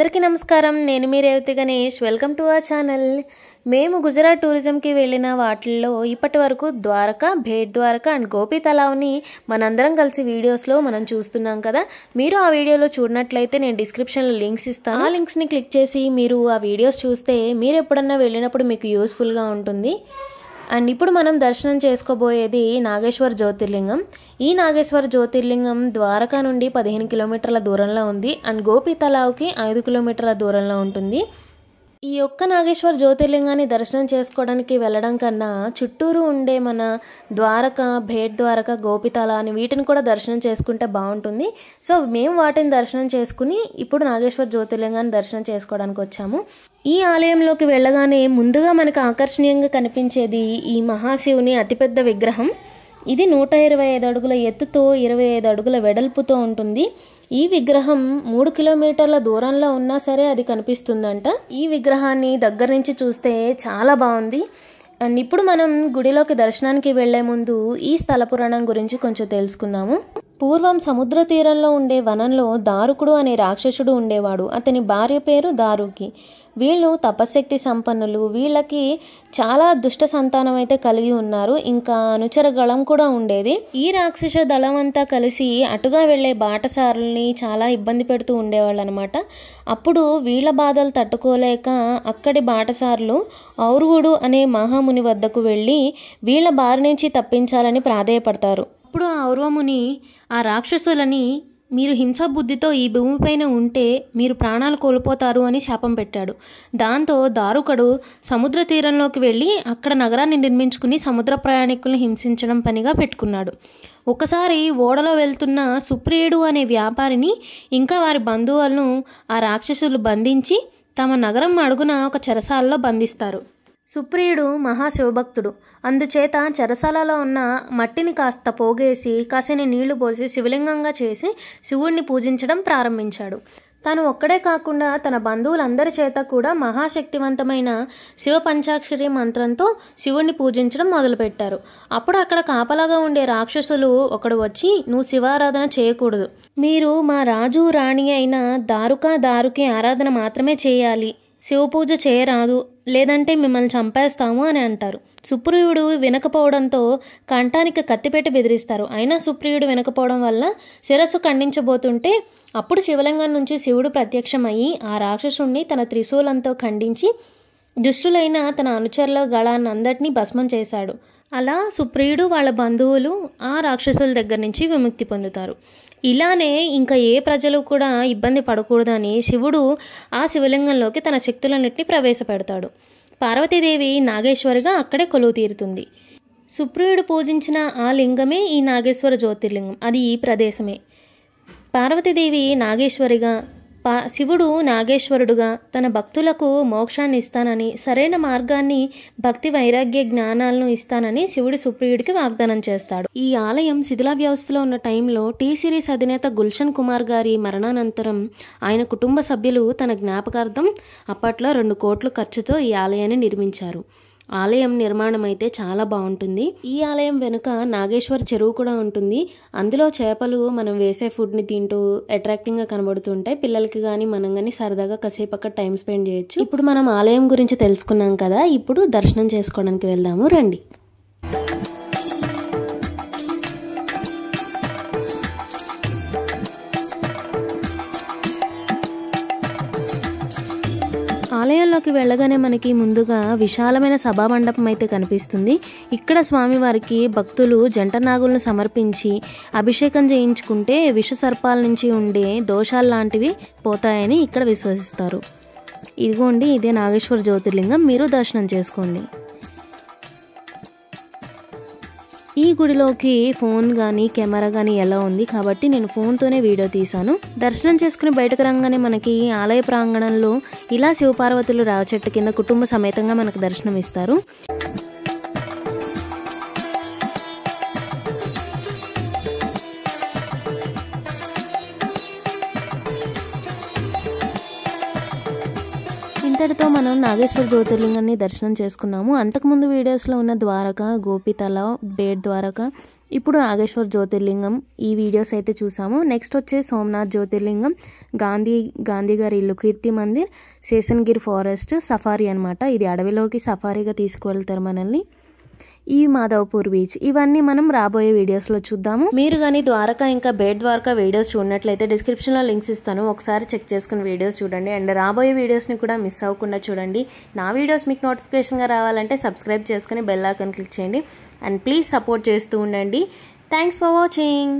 అందరికీ నమస్కారం. నేను మీ Revathi Ganesh. Welcome to our channel. మేము గుజరాత్ టూరిజంకి వెళ్ళిన వాటిల్లో ఇప్పటి వరకు ద్వారకా, భేట్ ద్వారకా అండ్ గోపి తలావ్ని మనందరం కలిసి వీడియోస్లో మనం చూస్తున్నాం కదా. మీరు ఆ వీడియోలో చూడనట్లయితే నేను డిస్క్రిప్షన్లో లింక్స్ ఇస్తాను. ఆ లింక్స్ని క్లిక్ చేసి మీరు ఆ వీడియోస్ చూస్తే మీరు ఎప్పుడన్నా వెళ్ళినప్పుడు మీకు యూస్ఫుల్గా ఉంటుంది. అండ్ ఇప్పుడు మనం దర్శనం చేసుకోబోయేది నాగేశ్వర జ్యోతిర్లింగం. ఈ నాగేశ్వర జ్యోతిర్లింగం ద్వారకా నుండి 15 కిలోమీటర్ల దూరంలో ఉంది అండ్ గోపి తలావ్కి 5 కిలోమీటర్ల దూరంలో ఉంటుంది. ఈ ఒక్క నాగేశ్వర జ్యోతిర్లింగాన్ని దర్శనం చేసుకోవడానికి వెళ్ళడం కన్నా చుట్టూరు ఉండే మన ద్వారకా, భేట్ ద్వారకా, గోపితల అని వీటిని కూడా దర్శనం చేసుకుంటే బాగుంటుంది. సో మేము వాటిని దర్శనం చేసుకుని ఇప్పుడు నాగేశ్వర జ్యోతిర్లింగాన్ని దర్శనం చేసుకోవడానికి వచ్చాము. ఈ ఆలయంలోకి వెళ్ళగానే ముందుగా మనకు ఆకర్షణీయంగా కనిపించేది ఈ మహాశివుని అతిపెద్ద విగ్రహం. ఇది 125 అడుగుల ఎత్తుతో 25 అడుగుల వెడల్పుతో ఉంటుంది. ఈ విగ్రహం 3 కిలోమీటర్ల దూరంలో ఉన్నా సరే అది కనిపిస్తుందంట. ఈ విగ్రహాన్ని దగ్గర నుంచి చూస్తే చాలా బాగుంది. అండ్ ఇప్పుడు మనం గుడిలోకి దర్శనానికి వెళ్లే ముందు ఈ స్థల పురాణం గురించి కొంచెం తెలుసుకుందాము. పూర్వం సముద్ర తీరంలో ఉండే వనంలో దారుకుడు అనే రాక్షసుడు ఉండేవాడు. అతని భార్య పేరు దారుకి. వీళ్ళు తపశక్తి సంపన్నులు. వీళ్ళకి చాలా దుష్ట సంతానం అయితే కలిగి ఉన్నారు. ఇంకా అనుచర గళం కూడా ఉండేది. ఈ రాక్షస దళం అంతా కలిసి అటుగా వెళ్లే బాటసారుల్ని చాలా ఇబ్బంది పెడుతూ ఉండేవాళ్ళు అనమాట. అప్పుడు వీళ్ళ బాధలు తట్టుకోలేక అక్కడి బాటసారులు ఔర్వుడు అనే మహాముని వద్దకు వెళ్ళి వీళ్ళ బారి నుంచి తప్పించాలని ప్రాధేయపడతారు. అప్పుడు ఆ ఔర్వముని ఆ రాక్షసులని మీరు హింసాబుద్ధితో ఈ భూమిపైన ఉంటే మీరు ప్రాణాలు కోల్పోతారు అని శాపం పెట్టాడు. దాంతో దారుకుడు సముద్ర తీరంలోకి వెళ్ళి అక్కడ నగరాన్ని నిర్మించుకుని సముద్ర ప్రయాణికుల్ని హింసించడం పనిగా పెట్టుకున్నాడు. ఒకసారి ఓడలో వెళ్తున్న సుప్రియుడు అనే వ్యాపారిని ఇంకా వారి బంధువులను ఆ రాక్షసులు బంధించి తమ నగరం అడుగున ఒక చెరసాలలో బంధిస్తారు. సుప్రియుడు మహాశివభక్తుడు. అందుచేత చెరసాలలో ఉన్న మట్టిని కాస్త పోగేసి కాసిని నీళ్లు పోసి శివలింగంగా చేసి శివుణ్ణి పూజించడం ప్రారంభించాడు. తను ఒక్కడే కాకుండా తన బంధువులందరి చేత కూడా మహాశక్తివంతమైన శివ పంచాక్షరి మంత్రంతో శివుణ్ణి పూజించడం మొదలుపెట్టారు. అప్పుడు అక్కడ కాపలాగా ఉండే రాక్షసులు ఒకడు వచ్చి, నువ్వు శివారాధన చేయకూడదు, మీరు మా రాజు రాణి అయిన దారుకి ఆరాధన మాత్రమే చేయాలి, శివ పూజ చేయరాదు, లేదంటే మిమ్మల్ని చంపేస్తాము అని అంటారు. సుప్రియుడు వినకపోవడంతో కంఠానికి కత్తిపెట్టి బెదిరిస్తారు. అయినా సుప్రియుడు వినకపోవడం వల్ల శిరస్సు ఖండించబోతుంటే అప్పుడు శివలింగం నుంచి శివుడు ప్రత్యక్షమయ్యి ఆ రాక్షసుణ్ణి తన త్రిశూలంతో ఖండించి దుష్టులైన తన అనుచరుల గళాన్నందరినీ భస్మం చేశాడు. అలా సుప్రియుడు వాళ్ళ బంధువులు ఆ రాక్షసుల దగ్గర నుంచి విముక్తి పొందుతారు. ఇలానే ఇంకా ఏ ప్రజలు కూడా ఇబ్బంది పడకూడదని శివుడు ఆ శివలింగంలోకి తన శక్తులన్నింటినీ ప్రవేశపెడతాడు. పార్వతీదేవి నాగేశ్వరిగా అక్కడే కొలువు తీరుతుంది. సుప్రియుడు పూజించిన ఆ లింగమే ఈ నాగేశ్వర జ్యోతిర్లింగం. అది ఈ ప్రదేశమే. పార్వతీదేవి నాగేశ్వరిగా, శివుడు నాగేశ్వరుడుగా తన భక్తులకు మోక్షాన్ని ఇస్తానని, సరైన మార్గాన్ని, భక్తి వైరాగ్య జ్ఞానాలను ఇస్తానని శివుడు సుప్రియుడికి వాగ్దానం చేస్తాడు. ఈ ఆలయం శిథిల వ్యవస్థలో ఉన్న టైంలో టీ సిరీస్ అధినేత గుల్షన్ కుమార్ గారి మరణానంతరం ఆయన కుటుంబ సభ్యులు తన జ్ఞాపకార్థం అప్పట్లో 2 కోట్ల ఖర్చుతో ఈ ఆలయాన్ని నిర్మించారు. ఆలయం నిర్మాణం అయితే చాలా బాగుంటుంది. ఈ ఆలయం వెనుక నాగేశ్వర చెరువు కూడా ఉంటుంది. అందులో చేపలు మనం వేసే ఫుడ్ని తింటూ అట్రాక్టింగ్గా కనబడుతుంటాయి. పిల్లలకి కానీ మనం కానీ సరదాగా కాసేపు అక్కడ టైం స్పెండ్ చేయొచ్చు. ఇప్పుడు మనం ఆలయం గురించి తెలుసుకున్నాం కదా, ఇప్పుడు దర్శనం చేసుకోవడానికి వెళ్దాము రండి. ఆలయంలోకి వెళ్ళగానే మనకి ముందుగా విశాలమైన సభామండపం అయితే కనిపిస్తుంది. ఇక్కడ స్వామివారికి భక్తులు జంట నాగులను సమర్పించి అభిషేకం చేయించుకుంటే విష సర్పాల నుంచి ఉండే దోషాలు లాంటివి పోతాయని ఇక్కడ విశ్వసిస్తారు. ఇదిగోండి, ఇదే నాగేశ్వర జ్యోతిర్లింగం. మీరు దర్శనం చేసుకోండి. ఈ గుడిలోకి ఫోన్ కానీ కెమెరా కానీ ఎలా ఉంది కాబట్టి నేను ఫోన్తోనే వీడియో తీశాను. దర్శనం చేసుకుని బయటకు రాగానే మనకి ఆలయ ప్రాంగణంలో ఇలా శివపార్వతులు రావి చెట్టు కింద కుటుంబ సమేతంగా మనకు దర్శనం ఇస్తారు. ఇంతటితో మనం నాగేశ్వర జ్యోతిర్లింగాన్ని దర్శనం చేసుకున్నాము. అంతకుముందు వీడియోస్లో ఉన్న ద్వారకా, గోపి తలావ్, భేట్ ద్వారకా ఇప్పుడు నాగేశ్వర్ జ్యోతిర్లింగం ఈ వీడియోస్ అయితే చూసాము. నెక్స్ట్ వచ్చే సోమనాథ్ జ్యోతిర్లింగం, గాంధీ గారి ఇల్లు, కీర్తి మందిర్, శేషన్గిర్ ఫారెస్ట్, సఫారీ అనమాట. ఇది అడవిలోకి సఫారీగా తీసుకువెళ్తారు మనల్ని. ఈ మాధవపూర్ బీచ్, ఇవన్నీ మనం రాబోయే వీడియోస్లో చూద్దాము. మీరు కానీ ద్వారకా ఇంకా బేట్ ద్వారకా వీడియోస్ చూడనట్లయితే డిస్క్రిప్షన్లో లింక్స్ ఇస్తాను, ఒకసారి చెక్ చేసుకుని వీడియోస్ చూడండి. అండ్ రాబోయే వీడియోస్ని కూడా మిస్ అవ్వకుండా చూడండి. నా వీడియోస్ మీకు నోటిఫికేషన్గా రావాలంటే సబ్స్క్రైబ్ చేసుకుని బెల్ ఐకాన్ క్లిక్ చేయండి. అండ్ ప్లీజ్ సపోర్ట్ చేస్తూ ఉండండి. Thanks for watching.